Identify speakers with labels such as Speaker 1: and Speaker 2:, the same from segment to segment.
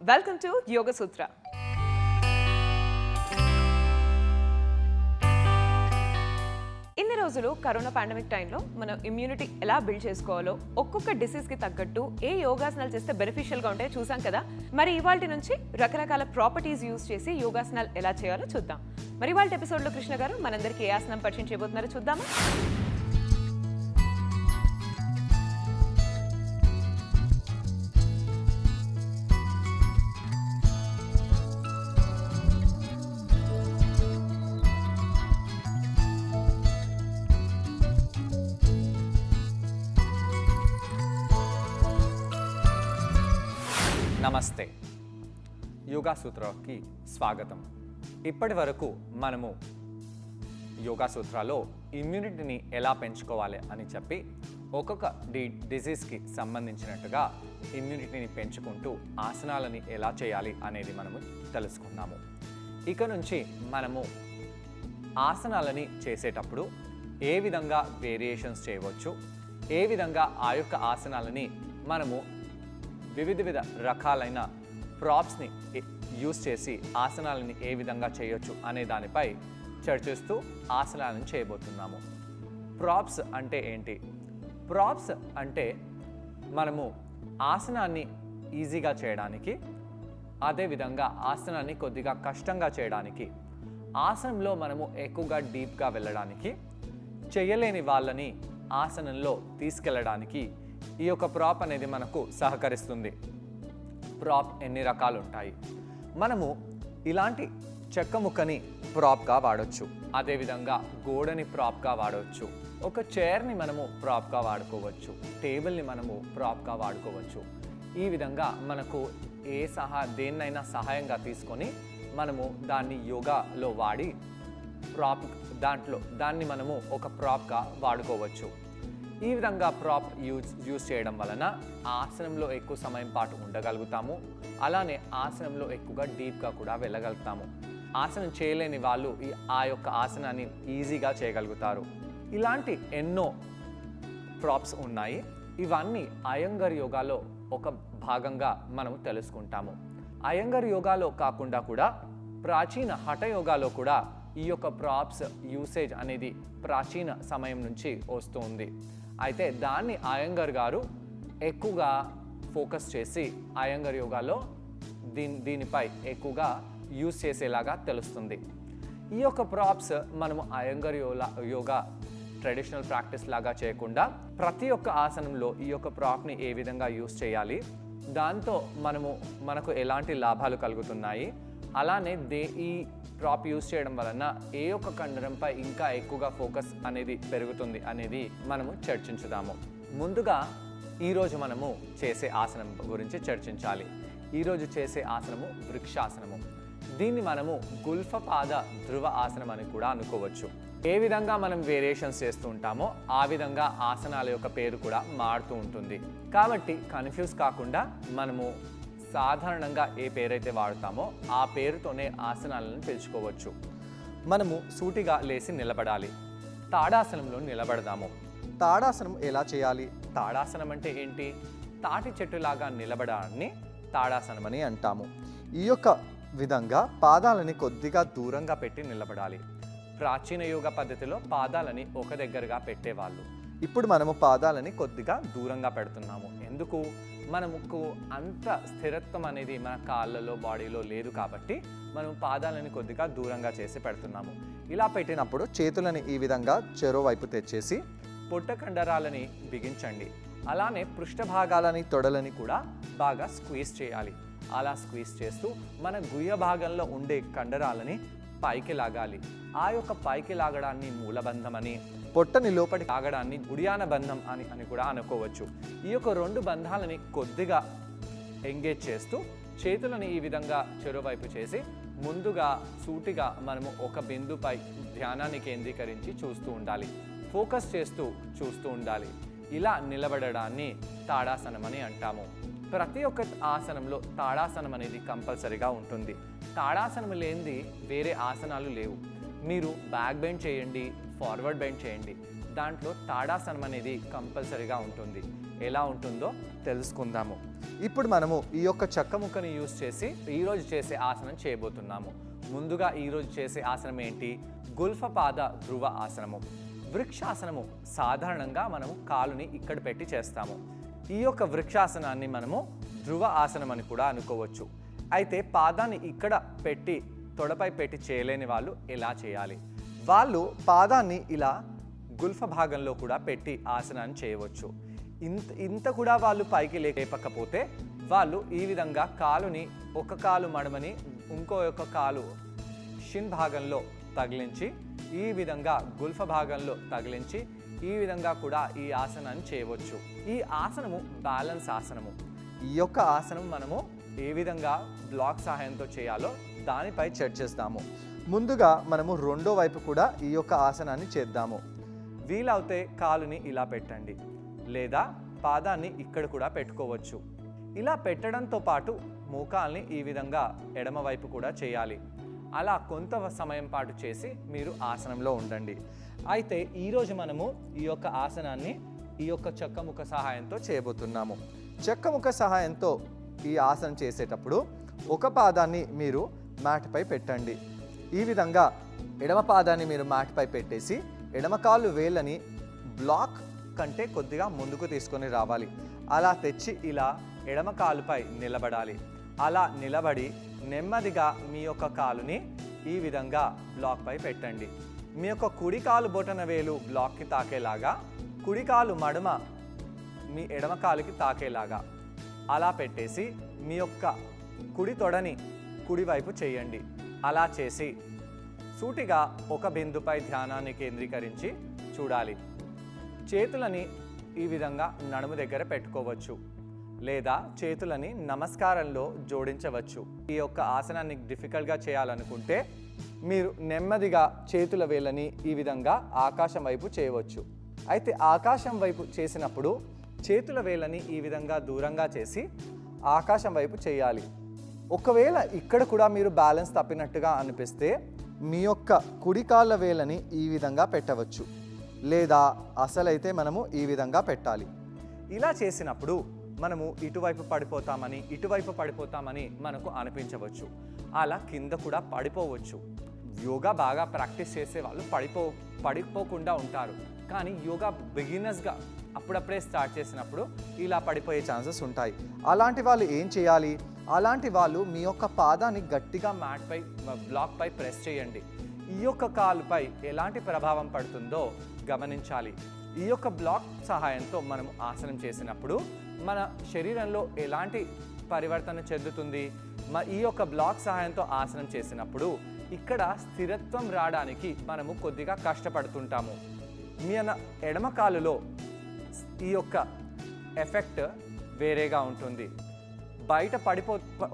Speaker 1: Welcome to యోగ సూత్ర. ఇన్ని రోజులు corona pandemic టైంలో మనం ఇమ్యూనిటీ ఎలా బిల్డ్ చేసుకోవాలో, ఒక్కొక్క డిసీజ్కి తగ్గట్టు ఏ యోగాసనాలు చేస్తే బెనిఫిషియల్గా ఉంటాయో చూసాం కదా. మరి ఇవాళ నుంచి రకరకాల ప్రాపర్టీస్ యూజ్ చేసి యోగాసనాలు ఎలా చేయాలో చూద్దాం. మరి ఇవాళ ఎపిసోడ్లో కృష్ణ గారు మనందరికీ ఏ ఆసనం పరిచయం చేయబోతున్నారో చూద్దామా?
Speaker 2: నమస్తే, యోగా సూత్రకి స్వాగతం. ఇప్పటి వరకు మనము యోగా సూత్రాలో ఇమ్యూనిటీని ఎలా పెంచుకోవాలి అని చెప్పి ఒక్కొక్క డిజీజ్కి సంబంధించినట్టుగా ఇమ్యూనిటీని పెంచుకుంటూ ఆసనాలని ఎలా చేయాలి అనేది మనము తెలుసుకున్నాము. ఇక నుంచి మనము ఆసనాలని చేసేటప్పుడు ఏ విధంగా వేరియేషన్స్ చేయవచ్చు, ఏ విధంగా ఆ యొక్క ఆసనాలని మనము వివిధ రకాలైన ప్రాప్స్ని యూస్ చేసి ఆసనాలని ఏ విధంగా చేయొచ్చు అనే దానిపై చర్చిస్తూ ఆసనాలను చేయబోతున్నాము. ప్రాప్స్ అంటే ఏంటి? ప్రాప్స్ అంటే మనము ఆసనాన్ని ఈజీగా చేయడానికి, అదేవిధంగా ఆసనాన్ని కొద్దిగా కష్టంగా చేయడానికి, ఆసనంలో మనము ఎక్కువగా డీప్గా వెళ్ళడానికి, చేయలేని వాళ్ళని ఆసనంలో తీసుకెళ్ళడానికి ఈ యొక్క ప్రాప్ అనేది మనకు సహకరిస్తుంది. ప్రాప్ ఎన్ని రకాలు ఉంటాయి? మనము ఇలాంటి చెక్క ముక్కని ప్రాప్గా వాడవచ్చు, అదేవిధంగా గోడని ప్రాప్గా వాడవచ్చు, ఒక చైర్ని మనము ప్రాప్గా వాడుకోవచ్చు, టేబుల్ని మనము ప్రాప్గా వాడుకోవచ్చు. ఈ విధంగా మనకు దేన్నైనా సహాయంగా తీసుకొని మనము దాన్ని యోగాలో వాడి దాన్ని మనము ఒక ప్రాప్గా వాడుకోవచ్చు. ఈ విధంగా ప్రాప్ యూజ్ చేయడం వలన ఆసనంలో ఎక్కువ సమయం పాటు ఉండగలుగుతాము, అలానే ఆసనంలో ఎక్కువగా డీప్గా కూడా వెళ్ళగలుగుతాము. ఆసనం చేయలేని వాళ్ళు ఆ యొక్క ఆసనాన్ని ఈజీగా చేయగలుగుతారు. ఇలాంటి ఎన్నో ప్రాప్స్ ఉన్నాయి. ఇవన్నీ అయ్యంగార్ యోగాలో ఒక భాగంగా మనము తెలుసుకుంటాము. అయ్యంగార్ యోగాలో కాకుండా కూడా ప్రాచీన హఠ యోగాలో కూడా ఈ యొక్క ప్రాప్స్ యూసేజ్ అనేది ప్రాచీన సమయం నుంచి వస్తుంది. అయితే దాన్ని అయ్యంగార్ గారు ఎక్కువగా ఫోకస్ చేసి అయ్యంగార్ యోగాలో దీనిపై ఎక్కువగా యూజ్ చేసేలాగా తెలుస్తుంది. ఈ యొక్క ప్రాప్స్ మనము అయ్యంగార్ యోగా ట్రెడిషనల్ ప్రాక్టీస్ లాగా చేయకుండా ప్రతి ఒక్క ఆసనంలో ఈ యొక్క ప్రాప్ని ఏ విధంగా యూజ్ చేయాలి, దాంతో మనకు ఎలాంటి లాభాలు కలుగుతున్నాయి, అలానే ఈ ప్రాప్ యూజ్ చేయడం వలన ఏ ఒక్క కండరంపై ఇంకా ఎక్కువగా ఫోకస్ అనేది పెరుగుతుంది అనేది మనము చర్చించుదాము. ముందుగా ఈరోజు మనము చేసే ఆసనం గురించి చర్చించాలి. ఈరోజు చేసే ఆసనము వృక్షాసనము. దీన్ని మనము గుల్ఫపాద ధ్రువ ఆసనం అని కూడా అనుకోవచ్చు. ఏ విధంగా మనం వేరియేషన్స్ చేస్తూ ఉంటామో ఆ విధంగా ఆసనాల యొక్క పేరు కూడా మారుతూ ఉంటుంది. కాబట్టి కన్ఫ్యూజ్ కాకుండా మనము సాధారణంగా ఏ పేరైతే వాడతామో ఆ పేరుతోనే ఆసనాలను పిలుచుకోవచ్చు. మనము సూటిగా లేచి నిలబడాలి. తాడాసనంలో నిలబడదాము. తాడాసనం ఎలా చేయాలి? తాడాసనం అంటే ఏంటి? తాటి చెట్టులాగా నిలబడాన్ని తాడాసనం అని అంటాము. ఈ యొక్క విధంగా పాదాలని కొద్దిగా దూరంగా పెట్టి నిలబడాలి. ప్రాచీన యోగ పద్ధతిలో పాదాలని ఒక దగ్గరగా పెట్టేవాళ్ళు. ఇప్పుడు మనము పాదాలని కొద్దిగా దూరంగా పెడుతున్నాము. ఎందుకు? మనకు అంత స్థిరత్వం అనేది మన కాళ్ళలో, బాడీలో లేదు కాబట్టి మనం పాదాలని కొద్దిగా దూరంగా చేసి పెడుతున్నాము. ఇలా పెట్టినప్పుడు చేతులని ఈ విధంగా చెరో వైపు తెచ్చేసి పొట్ట కండరాలని బిగించండి. అలానే పృష్ఠభాగాలని, తొడలని కూడా బాగా స్క్వీజ్ చేయాలి. అలా స్క్వీజ్ చేస్తూ మన గుయ్య భాగంలో ఉండే కండరాలని పైకి లాగాలి. ఆ యొక్క పైకి లాగడాన్ని మూలబంధం అని, పొట్టని లోపలి లాగడాన్ని ఉడియాన బంధం అని కూడా అనుకోవచ్చు. ఈ యొక్క రెండు బంధాలని కొద్దిగా ఎంగేజ్ చేస్తూ చేతులని ఈ విధంగా చెరువైపు చేసి ముందుగా సూటిగా మనము ఒక బిందుపై ధ్యానాన్ని కేంద్రీకరించి చూస్తూ ఉండాలి. ఫోకస్ చేస్తూ చూస్తూ ఉండాలి. ఇలా నిలబడడాన్ని తాడాసనం అని అంటాము. ప్రతి ఒక్క ఆసనంలో తాడాసనం అనేది కంపల్సరీగా ఉంటుంది. తాడాసనం లేనిది వేరే ఆసనాలు లేవు. మీరు బ్యాక్ బెండ్ చేయండి, ఫార్వర్డ్ బెండ్ చేయండి, దాంట్లో తాడాసనం అనేది కంపల్సరీగా ఉంటుంది. ఎలా ఉంటుందో తెలుసుకుందాము. ఇప్పుడు మనము ఈ యొక్క చెక్క ముక్కని యూజ్ చేసి ఈరోజు చేసే ఆసనం చేయబోతున్నాము. ముందుగా ఈరోజు చేసే ఆసనం ఏంటి? గుల్ఫపాద ధ్రువ ఆసనము. వృక్షాసనము సాధారణంగా మనము కాలుని ఇక్కడ పెట్టి చేస్తాము. ఈ యొక్క వృక్షాసనాన్ని మనము ధ్రువ ఆసనం అని కూడా అనుకోవచ్చు. అయితే పాదాన్ని ఇక్కడ పెట్టి తొడపై పెట్టి చేయలేని వాళ్ళు ఎలా చేయాలి? వాళ్ళు పాదాన్ని ఇలా గుల్ఫ భాగంలో కూడా పెట్టి ఆసనాన్ని చేయవచ్చు. ఇంత కూడా వాళ్ళు పైకి లేపకపోతే వాళ్ళు ఈ విధంగా కాలుని ఒక కాలు మడమని ఇంకో యొక్క కాలు షిన్ భాగంలో తగిలించి ఈ విధంగా గుల్ఫ భాగంలో తగిలించి ఈ విధంగా కూడా ఈ ఆసనాన్ని చేయవచ్చు. ఈ ఆసనము బ్యాలెన్స్ ఆసనము. ఈ యొక్క ఆసనం మనము ఏ విధంగా బ్లాక్ సహాయంతో చేయాలో దానిపై చర్చిస్తాము. ముందుగా మనము రెండో వైపు కూడా ఈ యొక్క ఆసనాన్ని చేద్దాము. వీలవుతే కాలుని ఇలా పెట్టండి, లేదా పాదాన్ని ఇక్కడ కూడా పెట్టుకోవచ్చు. ఇలా పెట్టడంతో పాటు మోకాల్ని ఈ విధంగా ఎడమ వైపు కూడా చేయాలి. అలా కొంత సమయం పాటు చేసి మీరు ఆసనంలో ఉండండి. అయితే ఈరోజు మనము ఈ యొక్క ఆసనాన్ని ఈ యొక్క చెక్కముఖ సహాయంతో చేయబోతున్నాము. చెక్కముఖ సహాయంతో ఈ ఆసనం చేసేటప్పుడు ఒక పాదాన్ని మీరు మ్యాట్పై పెట్టండి. ఈ విధంగా ఎడమ పాదాన్ని మీరు మ్యాట్పై పెట్టేసి ఎడమ కాలు వేళ్ళని బ్లాక్ కంటే కొద్దిగా ముందుకు తీసుకొని రావాలి. అలా తెచ్చి ఇలా ఎడమ కాలుపై నిలబడాలి. అలా నిలబడి నెమ్మదిగా మీ యొక్క కాలుని ఈ విధంగా బ్లాక్పై పెట్టండి. మీ యొక్క కుడి కాలు బొటన వేలు బ్లాక్కి తాకేలాగా, కుడి కాలు మడమ మీ ఎడమ కాలుకి తాకేలాగా అలా పెట్టేసి మీ యొక్క కుడి తొడని కుడివైపు చేయండి. అలా చేసి సూటిగా ఒక బిందుపై ధ్యానాన్ని కేంద్రీకరించి చూడాలి. చేతులని ఈ విధంగా నడుము దగ్గర పెట్టుకోవచ్చు, లేదా చేతులని నమస్కారంలో జోడించవచ్చు. ఈ యొక్క ఆసనాన్ని డిఫికల్ట్గా చేయాలనుకుంటే మీరు నెమ్మదిగా చేతుల వేళ్ళని ఈ విధంగా ఆకాశం వైపు చేయవచ్చు. అయితే ఆకాశం వైపు చేసినప్పుడు చేతుల వేళ్ళని ఈ విధంగా దూరంగా చేసి ఆకాశం వైపు చేయాలి. ఒకవేళ ఇక్కడ కూడా మీరు బ్యాలెన్స్ తప్పినట్టుగా అనిపిస్తే మీ యొక్క కుడి కాళ్ళ వేళ్ళని ఈ విధంగా పెట్టవచ్చు, లేదా అసలైతే మనము ఈ విధంగా పెట్టాలి. ఇలా చేసినప్పుడు మనము ఇటువైపు పడిపోతామని మనకు అనిపించవచ్చు. అలా కింద కూడా పడిపోవచ్చు. యోగా బాగా ప్రాక్టీస్ చేసే వాళ్ళు పడిపోకుండా ఉంటారు. కానీ యోగా బిగినర్స్గా అప్పుడప్పుడే స్టార్ట్ చేసినప్పుడు ఇలా పడిపోయే ఛాన్సెస్ ఉంటాయి. అలాంటి వాళ్ళు ఏం చేయాలి? అలాంటి వాళ్ళు మీ యొక్క పాదాన్ని గట్టిగా మ్యాట్పై బ్లాక్పై ప్రెస్ చేయండి. ఈ యొక్క కాలుపై ఎలాంటి ప్రభావం పడుతుందో గమనించాలి. ఈ యొక్క బ్లాక్ సహాయంతో మనం ఆసనం చేసినప్పుడు మన శరీరంలో ఎలాంటి పరివర్తన చెందుతుంది? ఈ యొక్క బ్లాక్ సహాయంతో ఆసనం చేసినప్పుడు ఇక్కడ స్థిరత్వం రావడానికి మనము కొద్దిగా కష్టపడుతుంటాము. మన ఎడమ కాలులో ఈ యొక్క ఎఫెక్ట్ వేరేగా ఉంటుంది. బయట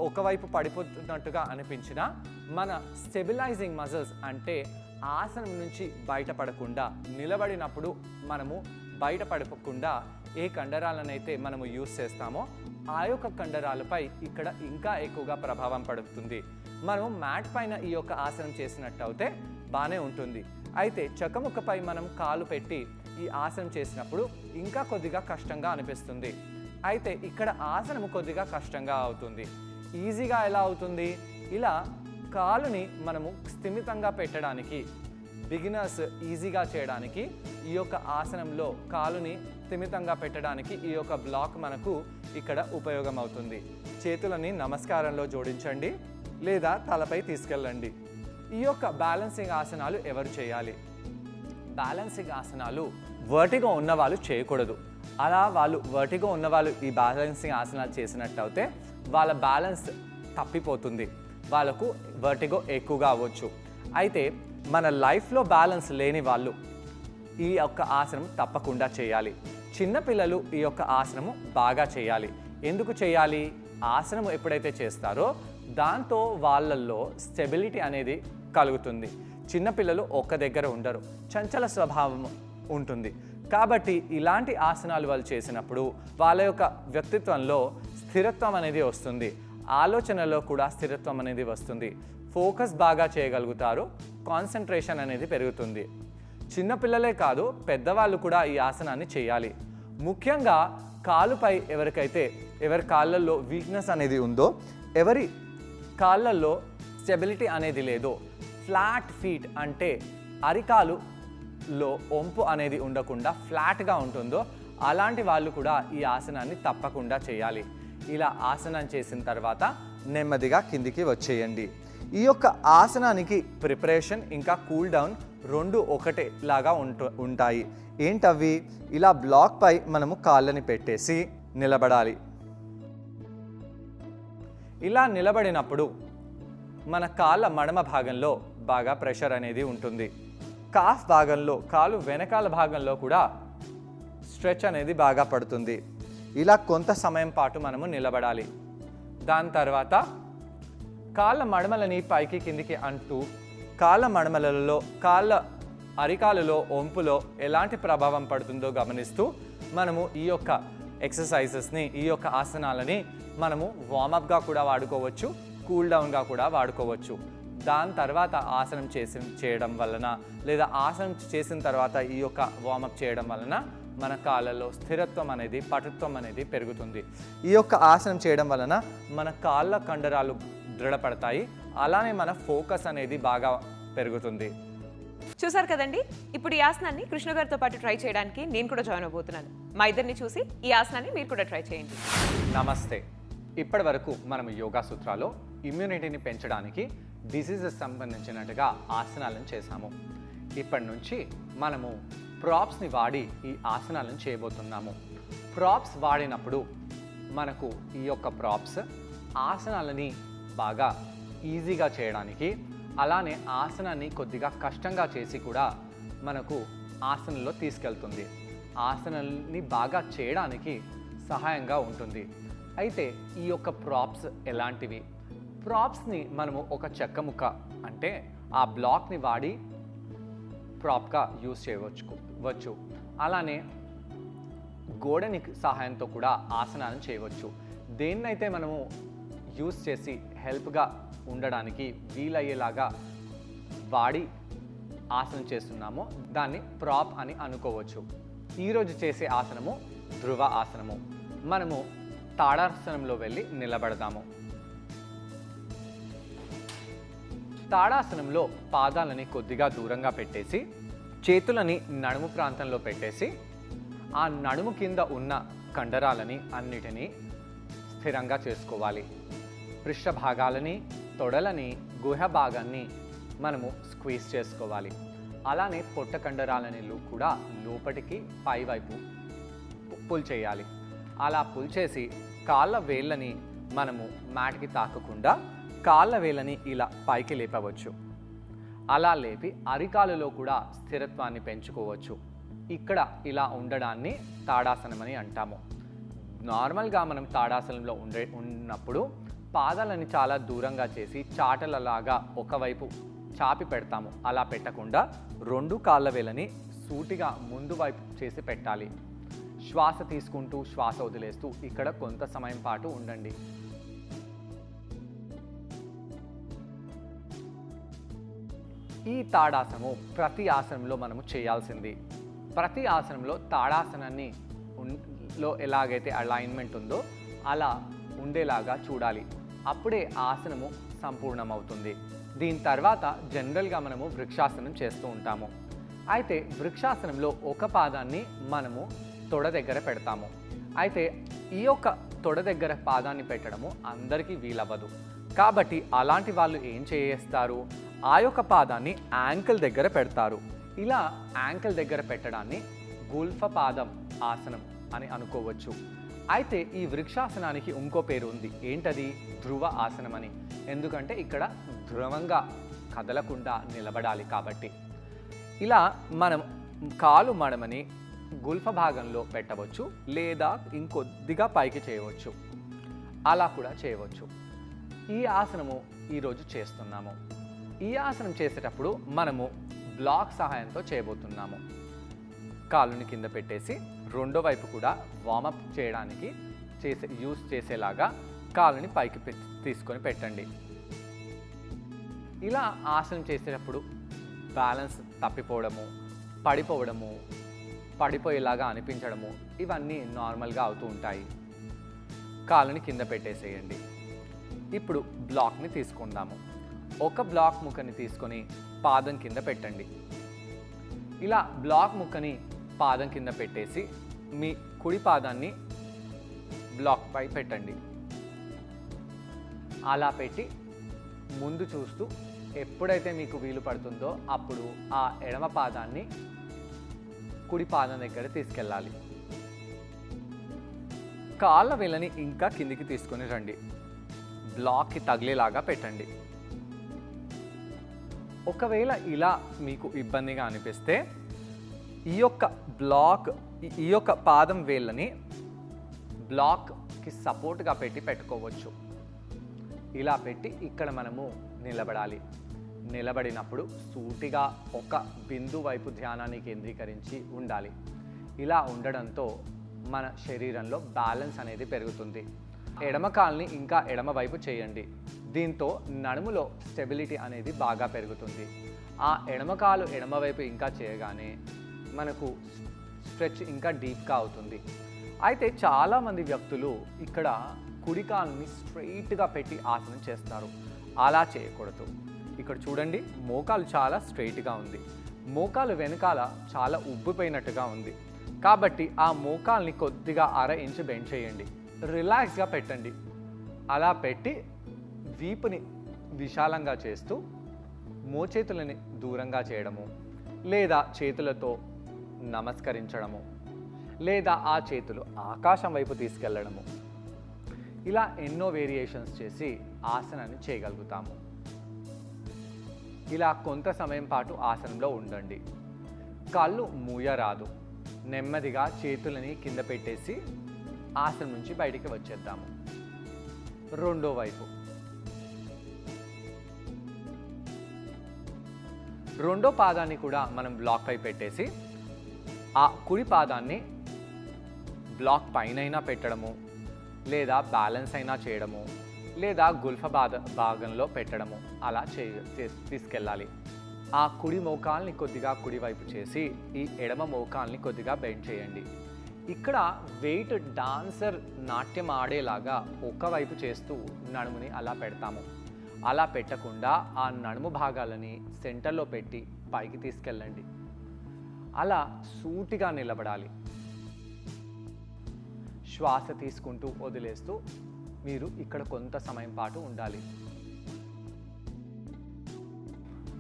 Speaker 2: ఒకవైపు పడిపోతున్నట్టుగా అనిపించినా మన స్టెబిలైజింగ్ మజిల్స్ అంటే ఆసనం నుంచి బయటపడకుండా నిలబడినప్పుడు మనము బయటపడకుండా ఏ కండరాలనైతే మనము యూస్ చేస్తామో ఆ యొక్క కండరాలపై ఇక్కడ ఇంకా ఎక్కువగా ప్రభావం పడుతుంది. మనము మ్యాట్ పైన ఈ యొక్క ఆసనం చేసినట్టు అయితే బాగానే ఉంటుంది. అయితే చక్కముక్కపై మనం కాలు పెట్టి ఈ ఆసనం చేసినప్పుడు ఇంకా కొద్దిగా కష్టంగా అనిపిస్తుంది. అయితే ఇక్కడ ఆసనము కొద్దిగా కష్టంగా అవుతుంది. ఈజీగా ఎలా అవుతుంది? ఇలా కాలుని మనము స్థిమితంగా పెట్టడానికి, బిగినర్స్ ఈజీగా చేయడానికి ఈ యొక్క ఆసనంలో కాలుని స్థిమితంగా పెట్టడానికి ఈ యొక్క బ్లాక్ మనకు ఇక్కడ ఉపయోగం అవుతుంది. చేతులని నమస్కారంలో జోడించండి, లేదా తలపై తీసుకెళ్ళండి. ఈ యొక్క బ్యాలెన్సింగ్ ఆసనాలు ఎవరు చేయాలి? బ్యాలెన్సింగ్ ఆసనాలు వర్టిగో ఉన్న వాళ్ళు చేయకూడదు. అలా వర్టిగో ఉన్న వాళ్ళు ఈ బ్యాలెన్సింగ్ ఆసనాలు చేసినట్టయితే వాళ్ళ బ్యాలెన్స్ తప్పిపోతుంది, వాళ్ళకు వర్టిగో ఎక్కువగా అవ్వచ్చు. అయితే మన లైఫ్లో బ్యాలెన్స్ లేని వాళ్ళు ఈ యొక్క ఆసనం తప్పకుండా చేయాలి. చిన్నపిల్లలు ఈ యొక్క ఆసనము బాగా చేయాలి. ఎందుకు చేయాలి? ఆసనం ఎప్పుడైతే చేస్తారో దాంతో వాళ్ళల్లో స్టెబిలిటీ అనేది కలుగుతుంది. చిన్నపిల్లలు ఒక్క దగ్గర ఉండరు, చంచల స్వభావం ఉంటుంది. కాబట్టి ఇలాంటి ఆసనాలు వాళ్ళు చేసినప్పుడు వాళ్ళ యొక్క వ్యక్తిత్వంలో స్థిరత్వం అనేది వస్తుంది, ఆలోచనలో కూడా స్థిరత్వం అనేది వస్తుంది, ఫోకస్ బాగా చేయగలుగుతారు, కాన్సన్ట్రేషన్ అనేది పెరుగుతుంది. చిన్నపిల్లలే కాదు, పెద్దవాళ్ళు కూడా ఈ ఆసనాన్ని చేయాలి. ముఖ్యంగా కాలుపై ఎవరి కాళ్ళల్లో వీక్నెస్ అనేది ఉందో, ఎవరి కాళ్ళల్లో స్టెబిలిటీ అనేది లేదో, ఫ్లాట్ ఫీట్ అంటే అరికాలులో వంపు అనేది ఉండకుండా ఫ్లాట్గా ఉంటుందో, అలాంటి వాళ్ళు కూడా ఈ ఆసనాన్ని తప్పకుండా చేయాలి. ఇలా ఆసనం చేసిన తర్వాత నెమ్మదిగా కిందికి వచ్చేయండి. ఈ యొక్క ఆసనానికి ప్రిపరేషన్ ఇంకా కూల్ డౌన్ రెండు ఒకటేలాగా ఉంటాయి. ఏంటవి? ఇలా బ్లాక్ పై మనము కాళ్ళని పెట్టేసి నిలబడాలి. ఇలా నిలబడినప్పుడు మన కాళ్ళ మడమ భాగంలో బాగా ప్రెషర్ అనేది ఉంటుంది. కాఫ్ భాగంలో, కాలు వెనకాల భాగంలో కూడా స్ట్రెచ్ అనేది బాగా పడుతుంది. ఇలా కొంత సమయం పాటు మనము నిలబడాలి. దాని తర్వాత కాళ్ళ మడమలని పైకి కిందికి అంటూ, కాళ్ళ మడమలలో, కాళ్ళ అరికాలలో, వంపులో ఎలాంటి ప్రభావం పడుతుందో గమనిస్తూ మనము ఈ యొక్క ఎక్సర్సైజెస్ని, ఈ యొక్క ఆసనాలని మనము వార్మప్గా కూడా వాడుకోవచ్చు, కూల్ డౌన్గా కూడా వాడుకోవచ్చు. దాని తర్వాత ఆసనం చేయడం వలన, లేదా ఆసనం చేసిన తర్వాత ఈ యొక్క వార్మప్ చేయడం వలన మన కాళ్ళలో స్థిరత్వం అనేది, పటుత్వం అనేది పెరుగుతుంది. ఈ యొక్క ఆసనం చేయడం వలన మన కాళ్ళ కండరాలు దృఢపడతాయి. అలానే మన ఫోకస్ అనేది బాగా పెరుగుతుంది.
Speaker 1: చూసారు కదండి, ఇప్పుడు ఈ ఆసనాన్ని కృష్ణ గారితో పాటు ట్రై చేయడానికి నేను కూడా జాయిన్ అవబోతున్నాను. మా ఇద్దరిని చూసి ఈ ఆసనాన్ని మీరు కూడా ట్రై చేయండి.
Speaker 2: నమస్తే. ఇప్పటి వరకు మనం యోగా సూత్రాలో ఇమ్యూనిటీని పెంచడానికి డిసీజెస్ సంబంధించినట్టుగా ఆసనాలను చేశాము. ఇప్పటి నుంచి మనము ప్రాప్స్ని వాడి ఈ ఆసనాలను చేయబోతున్నాము. ప్రాప్స్ వాడినప్పుడు మనకు ఈ యొక్క ప్రాప్స్ ఆసనాలని బాగా ఈజీగా చేయడానికి, అలానే ఆసనాన్ని కొద్దిగా కష్టంగా చేసి కూడా మనకు ఆసనంలో తీసుకెళ్తుంది. ఆసనాన్ని బాగా చేయడానికి సహాయంగా ఉంటుంది. అయితే ఈ యొక్క ప్రాప్స్ ఎలాంటివి? ప్రాప్స్ని మనము ఒక చెక్క ముక్క అంటే ఆ బ్లాక్ని వాడి ప్రాప్గా యూజ్ చేయవచ్చు. అలానే గోడని సహాయంతో కూడా ఆసనాలను చేయవచ్చు. దేన్నైతే మనము యూజ్ చేసి హెల్ప్గా ఉండడానికి వీలయ్యేలాగా వాడి ఆసనం చేస్తున్నామో దాన్ని ప్రాప్ అని అనుకోవచ్చు. ఈరోజు చేసే ఆసనము ధ్రువ ఆసనము. మనము తాడాసనంలో వెళ్ళి నిలబడదాము. తాడాసనంలో పాదాలని కొద్దిగా దూరంగా పెట్టేసి, చేతులని నడుము ప్రాంతంలో పెట్టేసి, ఆ నడుము కింద ఉన్న కండరాలని అన్నిటినీ స్థిరంగా చేసుకోవాలి. పృష్ఠ భాగాలని, తొడలని, గుహ భాగాన్ని మనము స్క్వీజ్ చేసుకోవాలి. అలానే పొట్ట కండరాలని కూడా లోపటికి పైవైపు పుల్ చేయాలి. అలా పుల్ చేసి కాళ్ళ వేళ్ళని మనము మ్యాట్కి తాకకుండా కాళ్ళ వేళ్ళని ఇలా పైకి లేపవచ్చు. అలా లేపి అరికాలులో కూడా స్థిరత్వాన్ని పెంచుకోవచ్చు. ఇక్కడ ఇలా ఉండడాన్ని తాడాసనం అని అంటాము. నార్మల్గా మనం తాడాసనంలో ఉన్నప్పుడు పాదాలని చాలా దూరంగా చేసి చాటలలాగా ఒకవైపు చాపి పెడతాము. అలా పెట్టకుండా రెండు కాళ్ళ వేళ్ళని సూటిగా ముందు వైపు చేసి పెట్టాలి. శ్వాస తీసుకుంటూ శ్వాస వదిలేస్తూ ఇక్కడ కొంత సమయం పాటు ఉండండి. ఈ తాడాసనము ప్రతి ఆసనంలో మనము చేయాల్సింది. ప్రతి ఆసనంలో తాడాసనాన్ని లో ఎలాగైతే అలైన్మెంట్ ఉందో అలా ఉండేలాగా చూడాలి. అప్పుడే ఆసనము సంపూర్ణమవుతుంది. దీని తర్వాత జనరల్గా మనము వృక్షాసనం చేస్తూ ఉంటాము. అయితే వృక్షాసనంలో ఒక పాదాన్ని మనము తొడ దగ్గర పెడతాము. అయితే ఈ యొక్క తొడ దగ్గర పాదాన్ని పెట్టడము అందరికీ వీలవ్వదు. కాబట్టి అలాంటి వాళ్ళు ఏం చేస్తారు? ఆ యొక్క పాదాన్ని యాంకిల్ దగ్గర పెడతారు. ఇలా యాంకిల్ దగ్గర పెట్టడాన్ని గుల్ఫ పాదం ఆసనం అని అనుకోవచ్చు. అయితే ఈ వృక్షాసనానికి ఇంకో పేరు ఉంది. ఏంటది? ధ్రువ ఆసనం అని. ఎందుకంటే ఇక్కడ ధ్రువంగా కదలకుండా నిలబడాలి కాబట్టి. ఇలా మనం కాలు మడమని గుల్ఫ భాగంలో పెట్టవచ్చు, లేదా ఇంకొద్దిగా పైకి చేయవచ్చు. అలా కూడా చేయవచ్చు. ఈ ఆసనము ఈరోజు చేస్తున్నాము. ఈ ఆసనం చేసేటప్పుడు మనము బ్లాక్ సహాయంతో చేయబోతున్నాము. కాలుని కింద పెట్టేసి రెండో వైపు కూడా వార్మప్ చేయడానికి యూజ్ చేసేలాగా కాలుని పైకి తీసుకొని పెట్టండి. ఇలా ఆసనం చేసేటప్పుడు బ్యాలెన్స్ తప్పిపోవడము, పడిపోయేలాగా అనిపించడము ఇవన్నీ నార్మల్గా అవుతూ ఉంటాయి. కాలుని కింద పెట్టేసేయండి. ఇప్పుడు బ్లాక్ని తీసుకుందాము. ఒక బ్లాక్ ముక్కని తీసుకొని పాదం కింద పెట్టండి. ఇలా బ్లాక్ ముక్కని పాదం కింద పెట్టేసి మీ కుడి పాదాన్ని బ్లాక్ పై పెట్టండి. అలా పెట్టి ముందు చూస్తూ ఎప్పుడైతే మీకు వీలు పడుతుందో అప్పుడు ఆ ఎడమ పాదాన్ని కుడి పాదం దగ్గర తీసుకెళ్ళాలి. కాళ్ళ వేళ్ళని ఇంకా కిందికి తీసుకొని రండి. బ్లాక్కి తగిలేలాగా పెట్టండి. ఒకవేళ ఇలా మీకు ఇబ్బందిగా అనిపిస్తే ఈ యొక్క పాదం వేళ్ళని బ్లాక్కి సపోర్ట్గా పెట్టుకోవచ్చు. ఇలా పెట్టి ఇక్కడ మనము నిలబడాలి. నిలబడినప్పుడు సూటిగా ఒక బిందు వైపు ధ్యానాన్ని కేంద్రీకరించి ఉండాలి. ఇలా ఉండడంతో మన శరీరంలో బ్యాలెన్స్ అనేది పెరుగుతుంది. ఎడమ కాల్ని ఇంకా ఎడమ వైపు చేయండి. దీంతో నడుములో స్టెబిలిటీ అనేది బాగా పెరుగుతుంది. ఆ ఎడమ కాలు ఎడమ వైపు ఇంకా చేయగానే మనకు స్ట్రెచ్ ఇంకా డీప్గా అవుతుంది. అయితే చాలామంది వ్యక్తులు ఇక్కడ కుడి కాలుని స్ట్రైట్గా పెట్టి ఆసనం చేస్తారు. అలా చేయకూడదు. ఇక్కడ చూడండి, మోకాలు చాలా స్ట్రైట్గా ఉంది. మోకాలు వెనకాల చాలా ఉబ్బిపోయినట్టుగా ఉంది. కాబట్టి ఆ మోకాల్ని కొద్దిగా 1/2 ఇంచు బెండ్ చేయండి. రిలాక్స్గా పెట్టండి. అలా పెట్టి వీపుని విశాలంగా చేస్తూ మోచేతులని దూరంగా చేయడము, లేదా చేతులతో నమస్కరించడము, లేదా ఆ చేతులు ఆకాశం వైపు తీసుకెళ్ళడము, ఇలా ఎన్నో వేరియేషన్స్ చేసి ఆసనాన్ని చేయగలుగుతాము. ఇలా కొంత సమయం పాటు ఆసనంలో ఉండండి. కళ్ళు మూయరాదు. నెమ్మదిగా చేతులని కింద పెట్టేసి ఆసనం నుంచి బయటికి వచ్చేద్దాము. రెండో వైపు. రెండో పాదాన్ని కూడా మనం బ్లాక్ పై పెట్టేసి ఆ కుడి పాదాన్ని బ్లాక్ పైనైనా పెట్టడము, లేదా బ్యాలెన్స్ అయినా చేయడము, లేదా గుల్ఫ భాగంలో పెట్టడము, అలా తీసుకెళ్ళాలి. ఆ కుడి మోకాల్ని కొద్దిగా కుడివైపు చేసి ఈ ఎడమ మోకాల్ని కొద్దిగా బెండ్ చేయండి. ఇక్కడ వెయిట్ డాన్సర్ నాట్యం ఆడేలాగా ఒకవైపు చేస్తూ నడుముని అలా పెడతాము. అలా పెట్టకుండా ఆ నడుము భాగాలని సెంటర్లో పెట్టి పైకి తీసుకెళ్ళండి. అలా సూటిగా నిలబడాలి. శ్వాస తీసుకుంటూ వదిలేస్తూ మీరు ఇక్కడ కొంత సమయం పాటు ఉండాలి.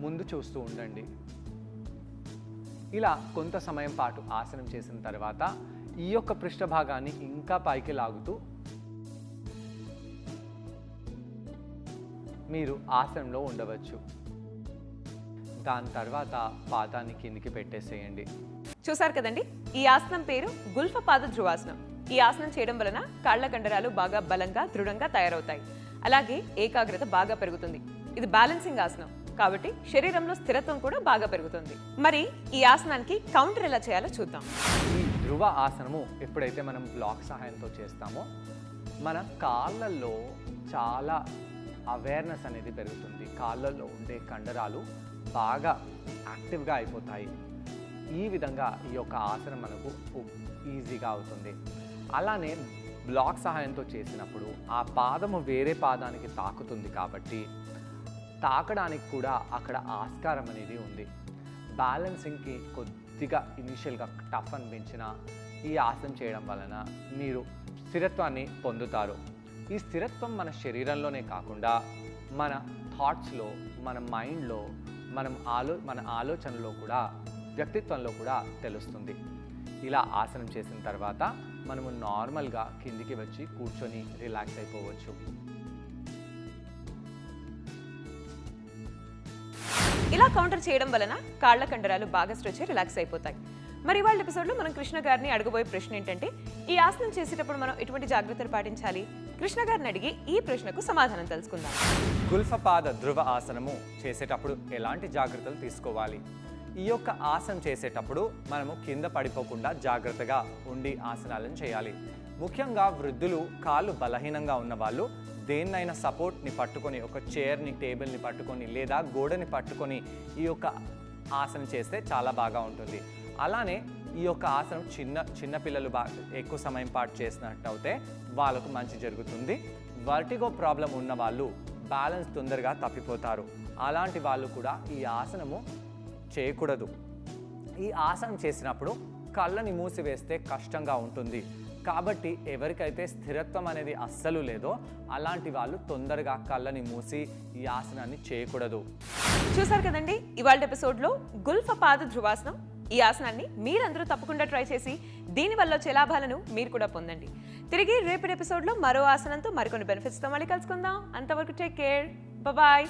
Speaker 2: ముందు చూస్తూ ఉండండి. ఇలా కొంత సమయం పాటు ఆసనం చేసిన తర్వాత ఈ యొక్క పృష్ఠభాగాన్ని ఇంకా పైకి లాగుతూ మీరు ఆసనంలో ఉండవచ్చు. దాని తర్వాత పాదాన్ని కిందికి పెట్టేసేయండి.
Speaker 1: చూసారు కదండి, ఈ ఆసనం పేరు గుల్ఫ పాద ధ్రువాసనం. ఈ ఆసనం చేయడం వలన కాళ్ళ కండరాలు బాగా బలంగా దృఢంగా తయారవుతాయి. అలాగే ఏకాగ్రత బాగా పెరుగుతుంది. ఇది బ్యాలెన్సింగ్ ఆసనం కాబట్టి శరీరంలో స్థిరత్వం కూడా బాగా పెరుగుతుంది. మరి ఈ ఆసనానికి కౌంటర్ ఎలా చేయాలో చూద్దాం.
Speaker 2: ఈ ధ్రువ ఆసనము ఎప్పుడైతే మనం బ్లాక్ సహాయంతో చేస్తామో మన కాళ్ళల్లో చాలా అవేర్నెస్ అనేది పెరుగుతుంది. కాళ్ళల్లో ఉండే కండరాలు బాగా యాక్టివ్గా అయిపోతాయి. ఈ విధంగా ఈ యొక్క ఆసనం మనకు ఈజీగా అవుతుంది. అలానే బ్లాక్ సహాయంతో చేసినప్పుడు ఆ పాదము వేరే పాదానికి తాకుతుంది కాబట్టి తాకడానికి కూడా అక్కడ ఆస్కారం అనేది ఉంది. బ్యాలెన్సింగ్కి కొద్దిగా ఇనిషియల్గా టఫ్ అనిపించిన ఈ ఆసనం చేయడం వలన మీరు స్థిరత్వాన్ని పొందుతారు. ఈ స్థిరత్వం మన శరీరంలోనే కాకుండా మన థాట్స్లో, మన మైండ్లో, మన ఆలోచనలో కూడా, వ్యక్తిత్వంలో కూడా తెలుస్తుంది. ఇలా ఆసనం చేసిన తర్వాత మనము నార్మల్గా కిందికి వచ్చి కూర్చొని రిలాక్స్ అయిపోవచ్చు.
Speaker 1: ఇలా కౌంటర్ చేయడం వలన కాళ్ళ కండరాలు బాగా స్ట్రెచ్ అయ్యి రిలాక్స్ అయిపోతాయి. మరి ఇవాళ ఎపిసోడ్లో మనం కృష్ణ గారిని అడగబోయే ప్రశ్న ఏంటంటే, ఈ ఆసనం చేసేటప్పుడు మనం ఎటువంటి జాగ్రత్తలు పాటించాలి? కృష్ణ గారిని అడిగి ఈ ప్రశ్నకు సమాధానం తెలుసుకుందాం.
Speaker 2: గుల్ఫ పాద ధ్రువ ఆసనము చేసేటప్పుడు ఎలాంటి జాగ్రత్తలు తీసుకోవాలి? ఈ యొక్క ఆసనం చేసేటప్పుడు మనము కింద పడిపోకుండా జాగ్రత్తగా ఉండి ఆసనాలను చేయాలి. ముఖ్యంగా వృద్ధులు, కాళ్ళు బలహీనంగా ఉన్న వాళ్ళు దేన్నైనా సపోర్ట్ని పట్టుకొని, ఒక చైర్ని, టేబుల్ని పట్టుకొని లేదా గోడని పట్టుకొని ఈ యొక్క ఆసనం చేస్తే చాలా బాగా ఉంటుంది. అలానే ఈ యొక్క ఆసనం చిన్న పిల్లలు ఎక్కువ సమయం పాటు చేసినట్టు అయితే వాళ్ళకు మంచి జరుగుతుంది. వర్టిగో ప్రాబ్లం ఉన్న వాళ్ళు బ్యాలెన్స్ తొందరగా తప్పిపోతారు. అలాంటి వాళ్ళు కూడా ఈ ఆసనము చేయకూడదు. ఈ ఆసనం చేసినప్పుడు కళ్ళని మూసివేస్తే కష్టంగా ఉంటుంది. కాబట్టి ఎవరికైతే స్థిరత్వం అనేది అస్సలు లేదో అలాంటి వాళ్ళు తొందరగా కళ్ళని మూసి ఈ ఆసనాన్ని చేయకూడదు.
Speaker 1: చూసారు కదండి ఇవాళ ఎపిసోడ్లో గుల్ఫపాద ధ్రువాసనం. ఈ ఆసనాన్ని మీరందరూ తప్పకుండా ట్రై చేసి దీనివల్ల వచ్చే లాభాలను మీరు కూడా పొందండి. తిరిగి రేపటి ఎపిసోడ్లో మరో ఆసనంతో మరికొన్ని బెనిఫిట్స్తో మళ్ళీ కలుసుకుందాం. అంతవరకు టేక్ కేర్, బాయ్.